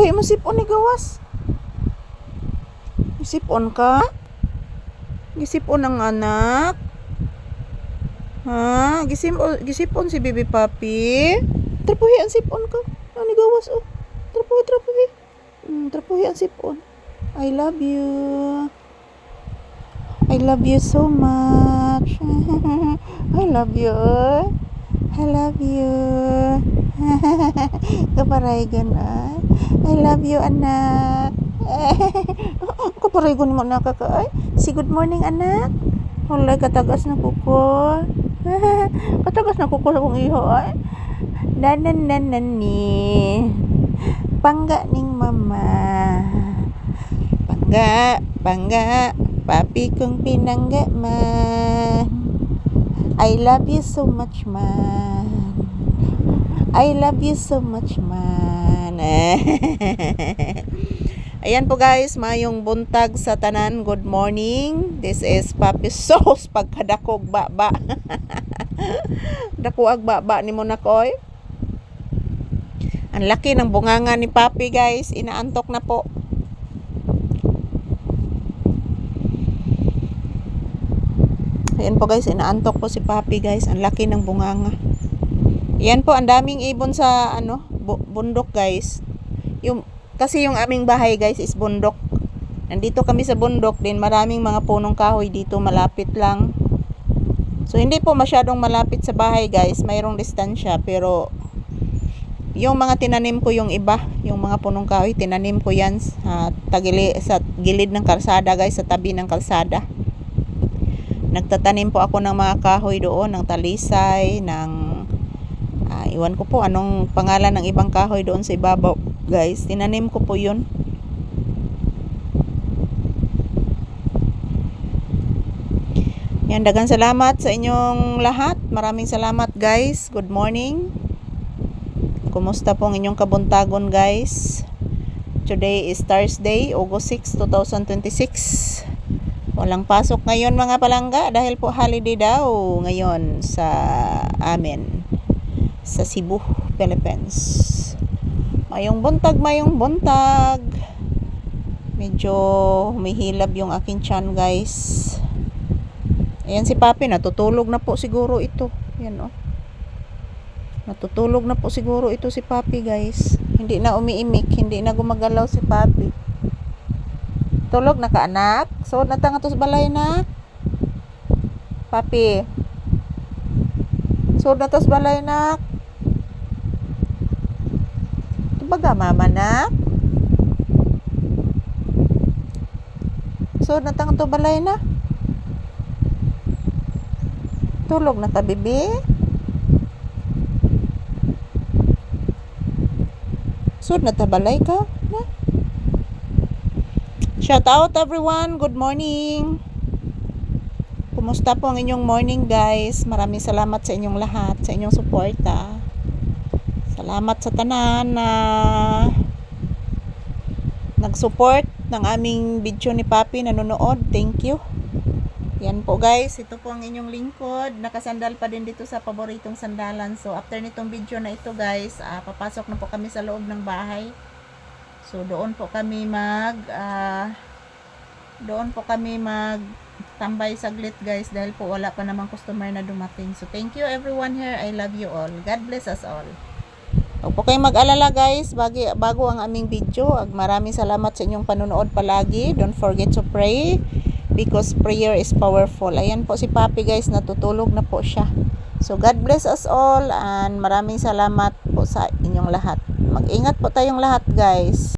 Trapuhi mo sipon ni gawas. Isipon ka? Gisipon ang anak? Ha? Gisipon si Bibi Papi? Trapuhi ang sipon ka. Ano ni gawas oh. Trapuhi. Trapuhi ang sipon. I love you. I love you so much. I love you. I love you. Kaparaygon ah. I love you anak. Kaparaygon mo na kaka. Si good morning anak. Wala katagas na kuko. Katagas na kuko sa kong iho ay. Nanan ni. Pangga ning mama. Pangga. Papi kong pinangga man. I love you so much man. I love you so much man. Ayan po guys, mayong buntag sa tanan. Good morning. This is Papi Sauce pagkadakog baba. Dako ag baba ni mo nakoy. Ang laki ng bunganga ni Papi guys. Inaantok na po. Ayan po guys, inaantok po si Papi guys. Ang laki ng bunganga. Ayan po, ang daming ibon sa bundok guys. Kasi yung aming bahay guys is bundok. Nandito kami sa bundok din. Maraming mga punong kahoy dito. Malapit lang. So hindi po masyadong malapit sa bahay guys. Mayroong distansya. Pero yung mga tinanim ko yung iba. Yung mga punong kahoy. Tinanim ko yan sa gilid ng kalsada guys. Sa tabi ng kalsada. Nagtatanim po ako ng mga kahoy doon, ng talisay, ng iwan ko po anong pangalan ng ibang kahoy doon sa ibabaw guys. Tinanim ko po yun. Yan, dagang salamat sa inyong lahat. Maraming salamat guys. Good morning. Kumusta pong inyong kabuntagon guys? Today is Thursday, August 6, 2026. Walang pasok ngayon mga palangga dahil po holiday daw ngayon sa amin sa Cebu, Philippines. Mayong buntag. Medyo humihilab yung aking tiyan guys. Ayan si Papi, natutulog na po siguro ito. Yan oh. Natutulog na po siguro ito si Papi guys. Hindi na umiimik, hindi na gumagalaw si Papi. Tulog na ka anak? So natanga tos balay na? Papi. So na tos balay na? Tubaga mama na? So natanga to balay na? Tulog na ta bibi? So na ta balay ka? Na? Shout out everyone, good morning. Kumusta po ang inyong morning guys? Maraming salamat sa inyong lahat, sa inyong suporta. Salamat sa tanan na nag-support ng aming video ni Papi, nanonood. Thank you. Yan po guys, ito po ang inyong lingkod. Nakasandal pa din dito sa paboritong sandalan. So after nitong video na ito guys, papasok na po kami sa loob ng bahay. So doon po kami tambay saglit guys dahil po wala pa namang customer na dumating. So thank you everyone here. I love you all. God bless us all. Huwag po kayong mag-alala guys bago ang aming video. Maraming salamat sa inyong panonood palagi. Don't forget to pray because prayer is powerful. Ayan po si Papi guys, natutulog na po siya. So God bless us all and maraming salamat po sa inyong lahat. Mag-ingat po tayong lahat guys.